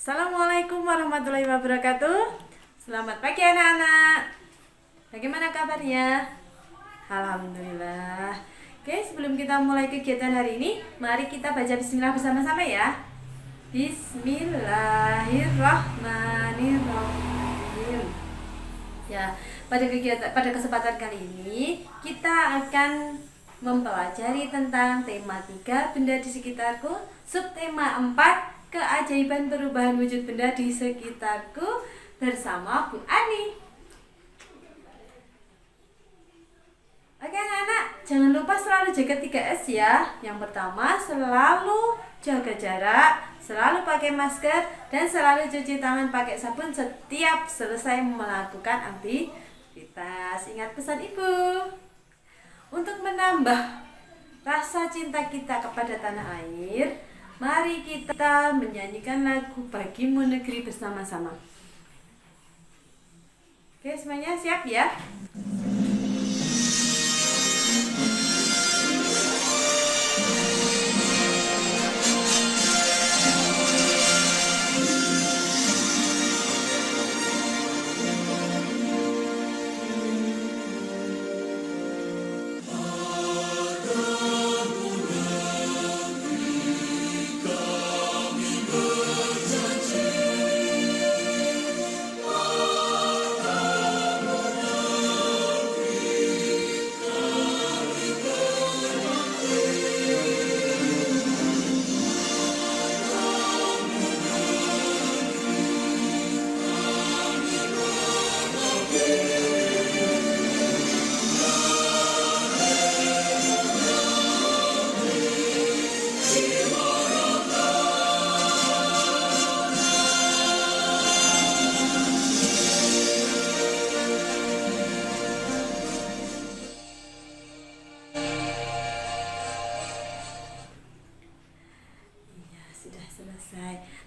Assalamualaikum warahmatullahi wabarakatuh. Selamat pagi anak-anak. Bagaimana kabarnya? Alhamdulillah. Oke, sebelum kita mulai kegiatan hari ini, mari kita baca bismillah bersama-sama ya. Bismillahirrahmanirrahim. Ya, pada kesempatan kali ini kita akan mempelajari tentang tema 3 benda di sekitarku, subtema 4 keajaiban perubahan wujud benda di sekitarku bersama Bu Ani. Oke anak-anak, jangan lupa selalu jaga 3S ya. Yang pertama, selalu jaga jarak, selalu pakai masker, dan selalu cuci tangan pakai sabun setiap selesai melakukan aktivitas. Ingat pesan Ibu. Untuk menambah rasa cinta kita kepada tanah air, mari kita menyanyikan lagu Bagimu Negeri bersama-sama. Oke, semuanya siap ya?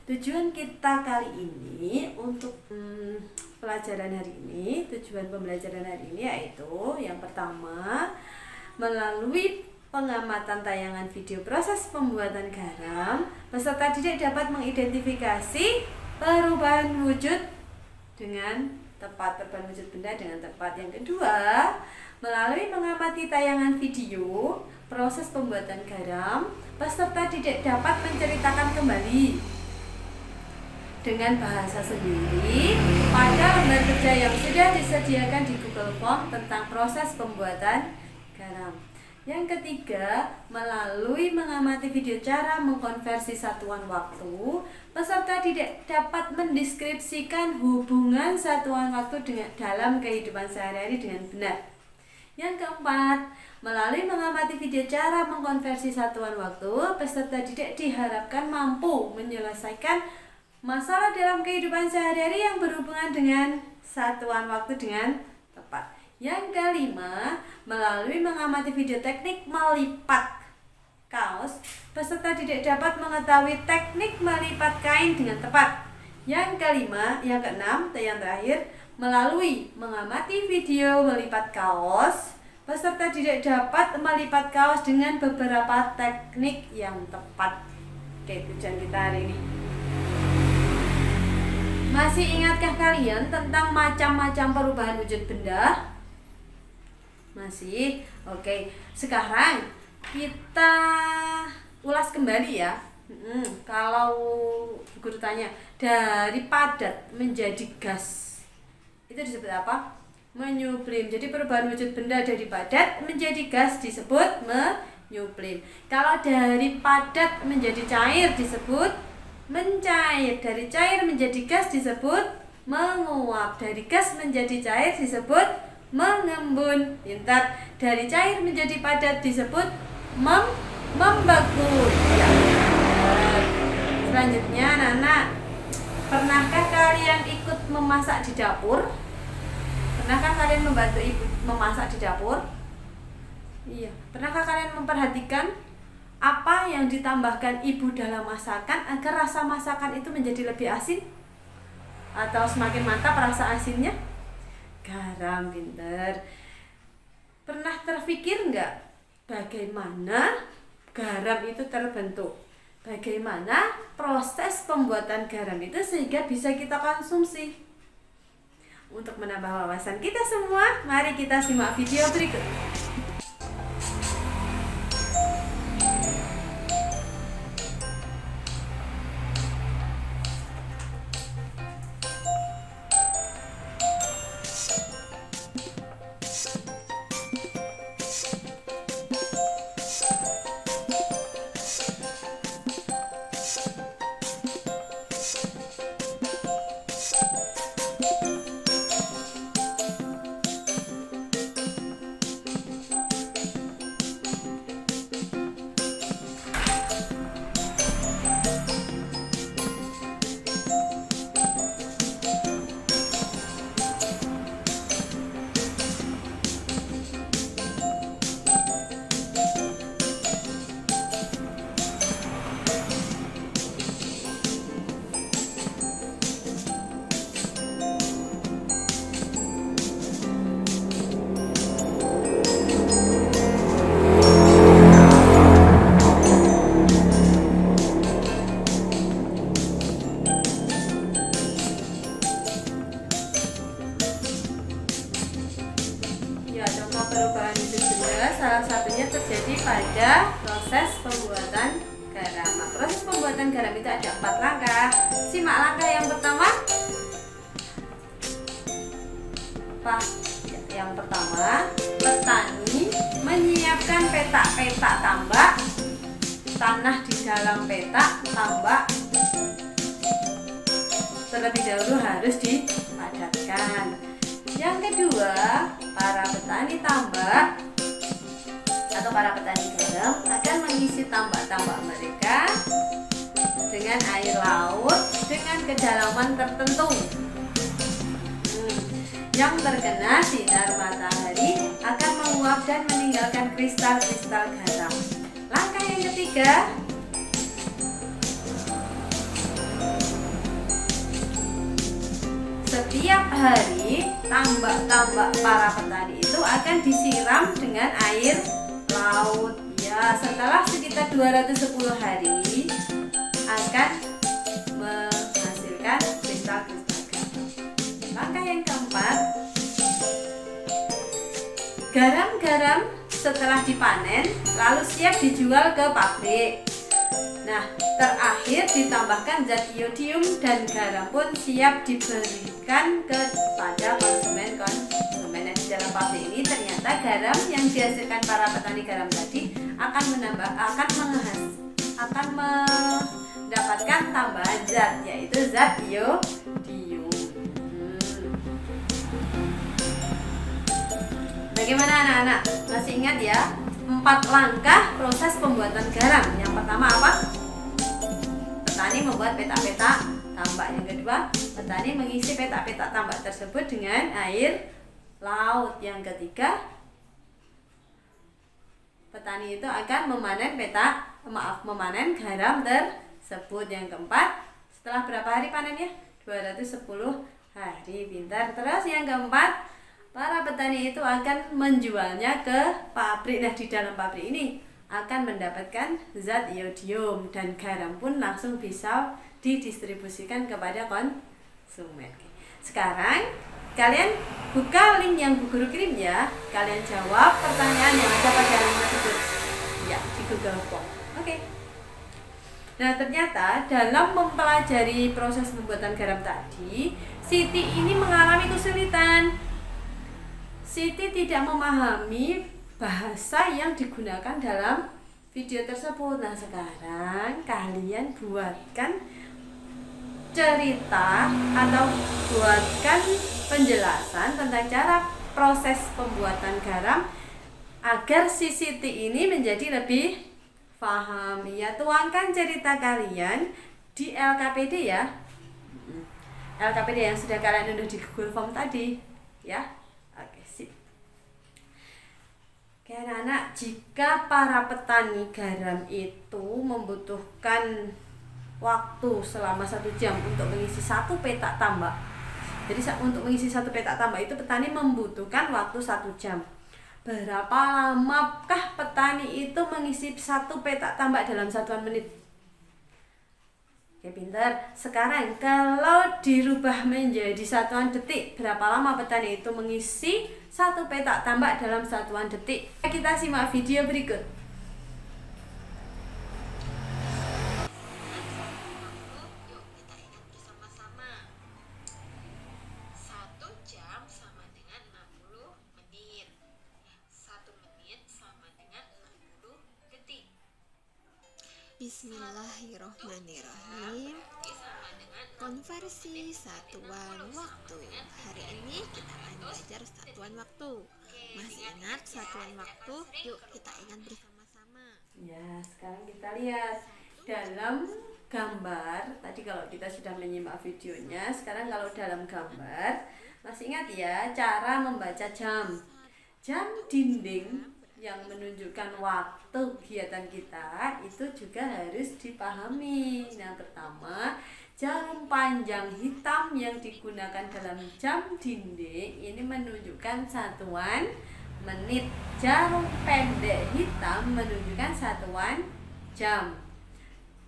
Tujuan kita kali ini untuk pelajaran hari ini, tujuan pembelajaran hari ini yaitu yang pertama, melalui pengamatan tayangan video proses pembuatan garam, peserta didik dapat mengidentifikasi perubahan wujud dengan tepat, perubahan wujud benda dengan tepat. Yang kedua, melalui mengamati tayangan video proses pembuatan garam, peserta didik dapat menceritakan kembali dengan bahasa sendiri pada lembar kerja yang sudah disediakan di Google Form tentang proses pembuatan garam. Yang ketiga, melalui mengamati video cara mengkonversi satuan waktu, peserta didik dapat mendeskripsikan hubungan satuan waktu dalam kehidupan sehari-hari dengan benar. Yang keempat, melalui mengamati video cara mengkonversi satuan waktu, peserta didik diharapkan mampu menyelesaikan masalah dalam kehidupan sehari-hari yang berhubungan dengan satuan waktu dengan tepat. Yang kelima, melalui mengamati video teknik melipat kaos, peserta didik dapat mengetahui teknik melipat kain dengan tepat. Yang keenam, yang terakhir, melalui mengamati video melipat kaos, peserta didik dapat melipat kaos dengan beberapa teknik yang tepat. Oke, tujuan kita hari ini. Masih ingatkah kalian tentang macam-macam perubahan wujud benda? Masih? Oke. Sekarang kita ulas kembali ya. Kalau guru tanya, dari padat menjadi gas, itu disebut apa? Menyublim. Jadi perubahan wujud benda dari padat menjadi gas disebut menyublim. Kalau dari padat menjadi cair disebut mencair. Dari cair menjadi gas disebut menguap. Dari gas menjadi cair disebut mengembun. Pintar. Dari cair menjadi padat disebut membeku. Ya. Selanjutnya anak-anak, pernahkah kalian ikut memasak di dapur? Pernahkah kalian membantu ibu memasak di dapur? Iya. Pernahkah kalian memperhatikan apa yang ditambahkan ibu dalam masakan agar rasa masakan itu menjadi lebih asin atau semakin mantap rasa asinnya? Garam, pinter. Pernah terpikir nggak bagaimana garam itu terbentuk? bagaimana proses pembuatan garam itu sehingga bisa kita konsumsi. Untuk menambah wawasan kita semua, mari kita simak video berikut. Ya, contoh perubahan itu juga salah satunya terjadi pada proses pembuatan garam. Nah, proses pembuatan garam itu ada 4 langkah. Simak langkah yang pertama. Yang pertama, petani menyiapkan petak-petak tambak. Tanah di dalam petak tambak terlebih dahulu harus dipadatkan. Yang kedua, para petani tambak atau para petani garam akan mengisi tambak-tambak mereka dengan air laut dengan kedalaman tertentu yang terkena sinar matahari akan menguap dan meninggalkan kristal-kristal garam. Langkah yang ketiga, setiap hari tambak-tambak para petani itu akan disiram dengan air laut. Ya, setelah sekitar 210 hari akan menghasilkan kristal-kristal garam. Langkah yang keempat, garam-garam setelah dipanen lalu siap dijual ke pabrik. Nah, terakhir ditambahkan zat iodium dan garam pun siap diberikan kepada konsumen yang di dalam pabrik ini. Ternyata garam yang dihasilkan para petani garam tadi akan mendapatkan tambahan zat, yaitu zat iodium. Bagaimana anak-anak? Masih ingat ya? 4 langkah proses pembuatan garam. Yang pertama apa? Petani membuat petak-petak tambak. Yang kedua, petani mengisi petak-petak tambak tersebut dengan air laut. Yang ketiga, petani itu akan memanen garam tersebut. Yang keempat, setelah berapa hari panennya? 210 hari. Pintar. Terus yang keempat, para petani itu akan menjualnya ke pabrik. Nah, di dalam pabrik ini akan mendapatkan zat iodium dan garam pun langsung bisa didistribusikan kepada konsumen. Sekarang kalian buka link yang Bu Guru kirim ya. Kalian jawab pertanyaan yang ada pada link tersebut ya di Google Form. Oke. Nah, ternyata dalam mempelajari proses pembuatan garam tadi, Siti ini mengalami kesulitan. Siti tidak memahami bahasa yang digunakan dalam video tersebut. Nah, sekarang kalian buatkan cerita atau buatkan penjelasan tentang cara proses pembuatan garam agar si Siti ini menjadi lebih paham. Ya, tuangkan cerita kalian di LKPD ya. LKPD yang sudah kalian unduh di Google Form tadi ya. Oke, sip. Oke, anak-anak, jika para petani garam itu membutuhkan waktu selama 1 jam untuk mengisi 1 petak tambak. Jadi untuk mengisi 1 petak tambak itu petani membutuhkan waktu 1 jam. Berapa lamakah petani itu mengisi 1 petak tambak dalam satuan menit? Oke, pinter. Sekarang kalau dirubah menjadi satuan detik, berapa lama petani itu mengisi satu petak tambak dalam satuan detik? Kita simak video berikut. Yuk kita ingat bersama-sama. 1 jam sama dengan 60 menit. 1 menit sama dengan 60 detik. Bismillahirrohmanirrohim. Konversi satuan waktu. Hari ini kita akan belajar satuan waktu. Masih ingat satuan waktu? Yuk kita ingat bersama-sama. Ya, sekarang kita lihat dalam gambar. Tadi kalau kita sudah menyimak videonya, sekarang kalau dalam gambar, masih ingat ya cara membaca jam. Jam dinding yang menunjukkan waktu kegiatan kita itu juga harus dipahami. Yang pertama, jarum panjang hitam yang digunakan dalam jam dinding ini menunjukkan satuan menit. Jarum pendek hitam menunjukkan satuan jam.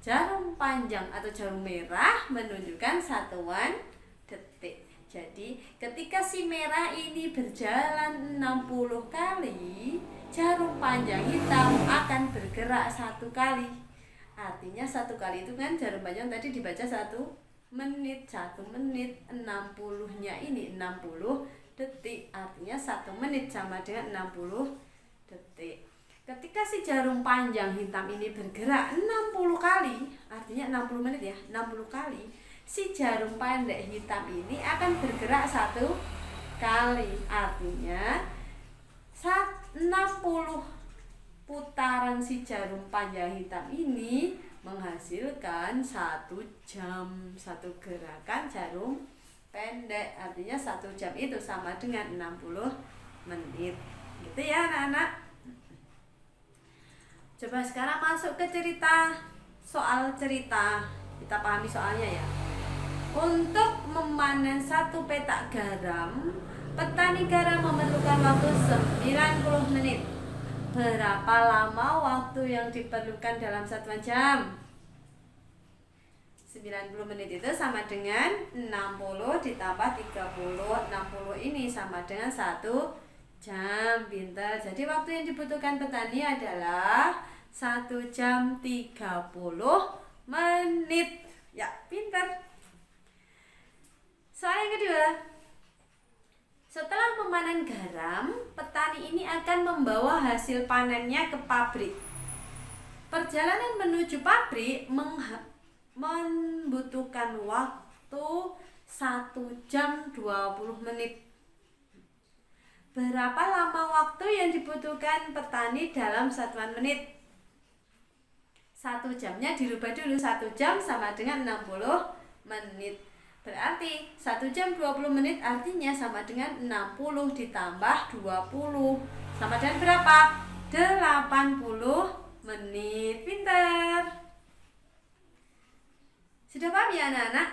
Jarum panjang atau jarum merah menunjukkan satuan detik. Jadi ketika si merah ini berjalan 60 kali, jarum panjang hitam akan bergerak 1 kali. Artinya 1 kali itu kan jarum panjang tadi dibaca 1 menit. 1 menit 60-nya ini 60 detik. Artinya 1 menit sama dengan 60 detik. Ketika si jarum panjang hitam ini bergerak 60 kali, artinya 60 menit ya, 60 kali. Si jarum pendek hitam ini akan bergerak 1 kali. Artinya 60 putaran si jarum panjang hitam ini menghasilkan 1 jam. 1 gerakan jarum pendek. Artinya 1 jam itu sama dengan 60 menit. Gitu ya anak-anak. Coba sekarang masuk ke cerita. Soal cerita. Kita pahami soalnya ya. Untuk memanen 1 petak garam, petani garam memerlukan waktu 90 menit. Berapa lama waktu yang diperlukan dalam satuan jam? 90 menit itu sama dengan 60 ditambah 30. 60 ini sama dengan 1 jam. Pintar. Jadi waktu yang dibutuhkan petani adalah 1 jam 30 menit. Ya, pintar. Soal yang kedua. Setelah memanen garam, petani ini akan membawa hasil panennya ke pabrik. Perjalanan menuju pabrik membutuhkan waktu 1 jam 20 menit. Berapa lama waktu yang dibutuhkan petani dalam satuan menit? 1 jamnya dirubah dulu. 1 jam sama dengan 60 menit. Berarti 1 jam 20 menit artinya sama dengan 60 ditambah 20. Sama dengan berapa? 80 menit. Pintar. Sudah paham ya anak-anak?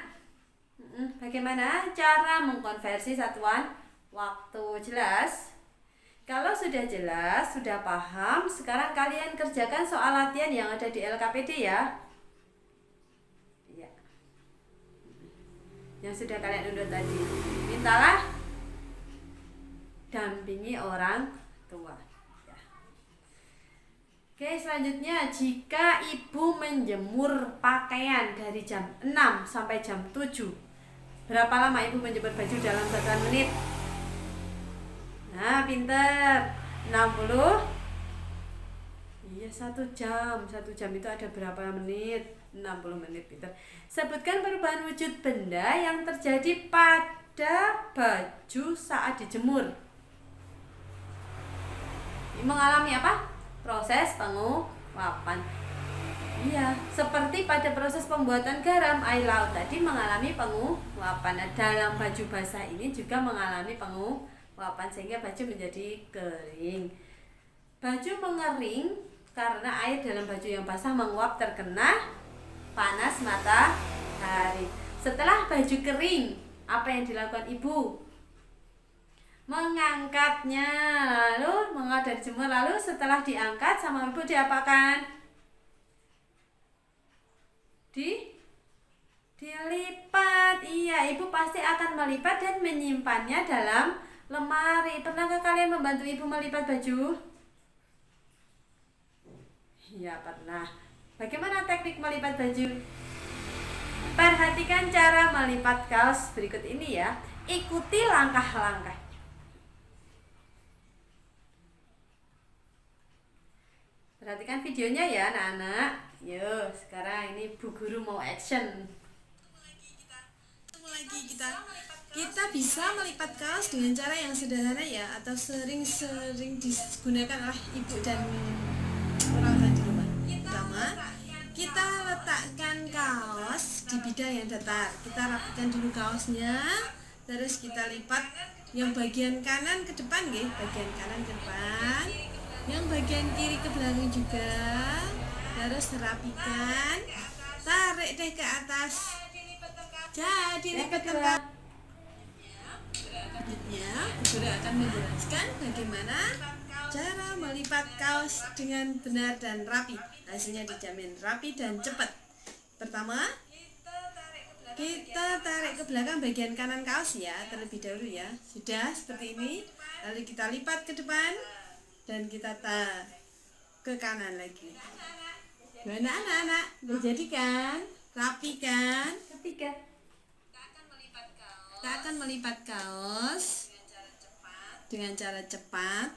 Bagaimana cara mengkonversi satuan waktu? Jelas? Kalau sudah jelas, sudah paham, sekarang kalian kerjakan soal latihan yang ada di LKPD ya. Yang sudah kalian unduh tadi. Mintalah dampingi orang tua ya. Oke, selanjutnya jika ibu menjemur pakaian dari jam 6 sampai jam 7, berapa lama ibu menjemur baju dalam satuan menit? Nah, pinter. 60. Iya, 1 jam. 1 jam itu ada berapa menit? 60 menit. Pinter. Sebutkan perubahan wujud benda yang terjadi pada baju saat dijemur. Ini mengalami apa? Proses penguapan. Iya, seperti pada proses pembuatan garam, air laut tadi mengalami penguapan. Dalam baju basah ini juga mengalami penguapan sehingga baju menjadi kering. Baju mengering karena air dalam baju yang basah menguap terkena panas matahari. Setelah baju kering, apa yang dilakukan ibu? Mengangkatnya, lalu mengangkat dari jemur, lalu setelah diangkat sama ibu diapakan? Dilipat. Iya, ibu pasti akan melipat dan menyimpannya dalam lemari. Pernahkah kalian membantu ibu melipat baju? Iya, pernah. Bagaimana teknik melipat baju? Perhatikan cara melipat kaos berikut ini ya. Ikuti langkah-langkah. Perhatikan videonya ya anak-anak. Yuk, sekarang ini Bu Guru mau action. Kita bisa melipat kaos dengan cara yang sederhana ya, atau sering-sering digunakan oleh ibu dan orang di rumah. Pertama, kita letakkan kaos di bidang yang datar. Kita rapikan dulu kaosnya, terus kita lipat yang bagian kanan ke depan nggih, bagian kanan ke depan, yang bagian kiri ke belakang juga. Terus rapikan, tarik deh ke atas. Jadi lipat lengkap. Selanjutnya, Guru akan menjelaskan bagaimana cara melipat kaos dengan benar dan rapi. Hasilnya dijamin rapi dan cepat. Pertama, kita tarik ke belakang bagian kanan kaos ya, terlebih dahulu ya. Sudah seperti ini. Lalu kita lipat ke depan dan kita ke kanan lagi. Gimana anak-anak? Udah jadi kan? Rapi kan? Ketiga. Kita akan melipat kaos dengan cara cepat,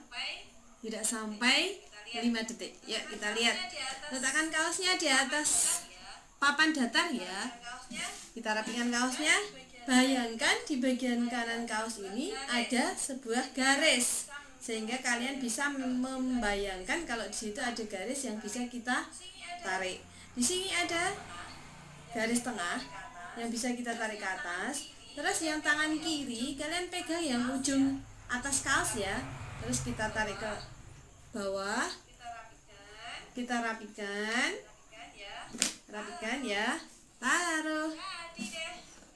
tidak sampai 5 detik. Yuk kita lihat. Letakkan kaosnya di atas papan datar ya. Kita rapikan kaosnya. Bayangkan di bagian kanan kaos ini ada sebuah garis, sehingga kalian bisa membayangkan kalau di situ ada garis yang bisa kita tarik. Di sini ada garis tengah yang bisa kita tarik ke atas. Terus yang tangan kiri kalian pegang yang ujung atas kaos ya. Terus kita tarik ke bawah. Kita rapikan ya. Taruh.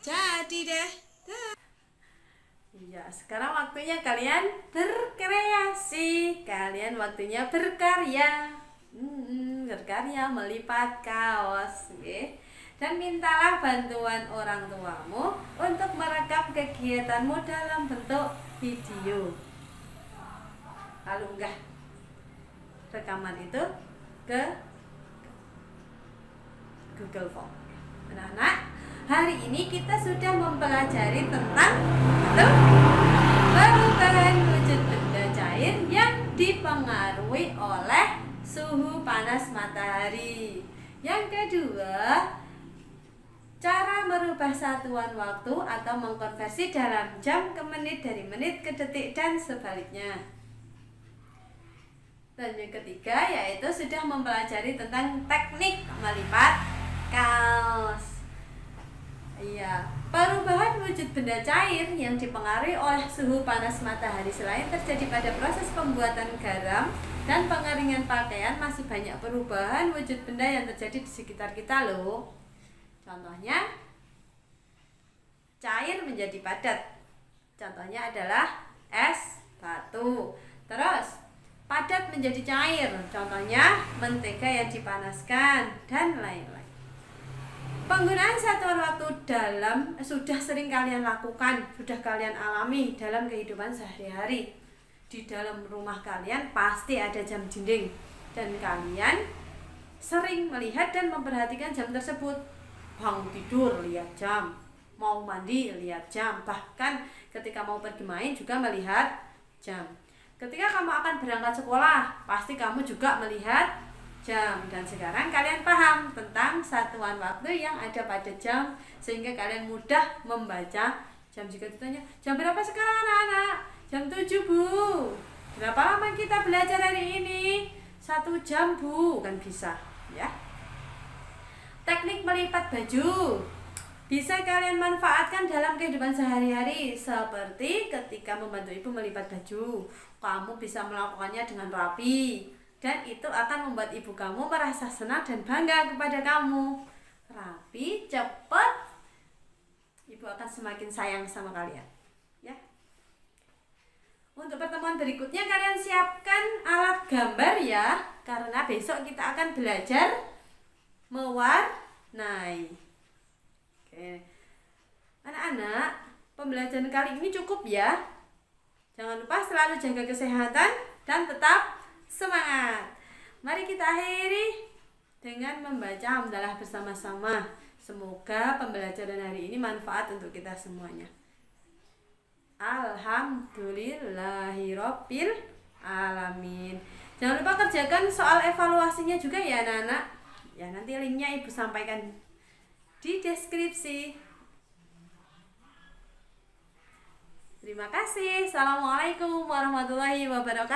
Jadi deh. Iya, sekarang waktunya kalian berkreasi. Kalian waktunya berkarya. Berkarya melipat kaos, okay? Dan mintalah bantuan orang tuamu untuk merekam kegiatanmu dalam bentuk video. Lalu unggah rekaman itu ke Google Form. Anak-anak, hari ini kita sudah mempelajari tentang perubahan wujud benda cair yang dipengaruhi oleh suhu panas matahari. Yang kedua, cara merubah satuan waktu atau mengkonversi dalam jam ke menit, dari menit ke detik dan sebaliknya. Dan yang ketiga yaitu sudah mempelajari tentang teknik melipat kaos. Iya, perubahan wujud benda cair yang dipengaruhi oleh suhu panas matahari selain terjadi pada proses pembuatan garam dan pengeringan pakaian, masih banyak perubahan wujud benda yang terjadi di sekitar kita loh. Contohnya, cair menjadi padat. Contohnya adalah es batu. Terus, padat menjadi cair. Contohnya, mentega yang dipanaskan dan lain-lain. Penggunaan satuan waktu sudah sering kalian lakukan, sudah kalian alami dalam kehidupan sehari-hari. Di dalam rumah kalian pasti ada jam dinding, dan kalian sering melihat dan memperhatikan jam tersebut. Bangun tidur lihat jam, mau mandi lihat jam, bahkan ketika mau pergi main juga melihat jam. Ketika kamu akan berangkat sekolah, pasti kamu juga melihat jam. Dan sekarang kalian paham tentang satuan waktu yang ada pada jam, sehingga kalian mudah membaca jam. Jika ditanya, jam berapa sekarang anak-anak? Jam 7 bu. Berapa lama kita belajar hari ini? 1 jam bu. Kan bisa ya. Teknik melipat baju bisa kalian manfaatkan dalam kehidupan sehari-hari, seperti ketika membantu ibu melipat baju. Kamu bisa melakukannya dengan rapi, dan itu akan membuat ibu kamu merasa senang dan bangga kepada kamu. Rapi, cepat, ibu akan semakin sayang sama kalian ya. Untuk pertemuan berikutnya kalian siapkan alat gambar ya, karena besok kita akan belajar mewarnai. Oke. Anak-anak, pembelajaran kali ini cukup ya. Jangan lupa selalu jaga kesehatan dan tetap semangat. Mari kita akhiri dengan membaca hamdalah bersama-sama. Semoga pembelajaran hari ini manfaat untuk kita semuanya. Alhamdulillahirabbil alamin. Jangan lupa kerjakan soal evaluasinya juga ya anak-anak. Ya, nanti linknya Ibu sampaikan di deskripsi. Terima kasih. Assalamualaikum warahmatullahi wabarakatuh.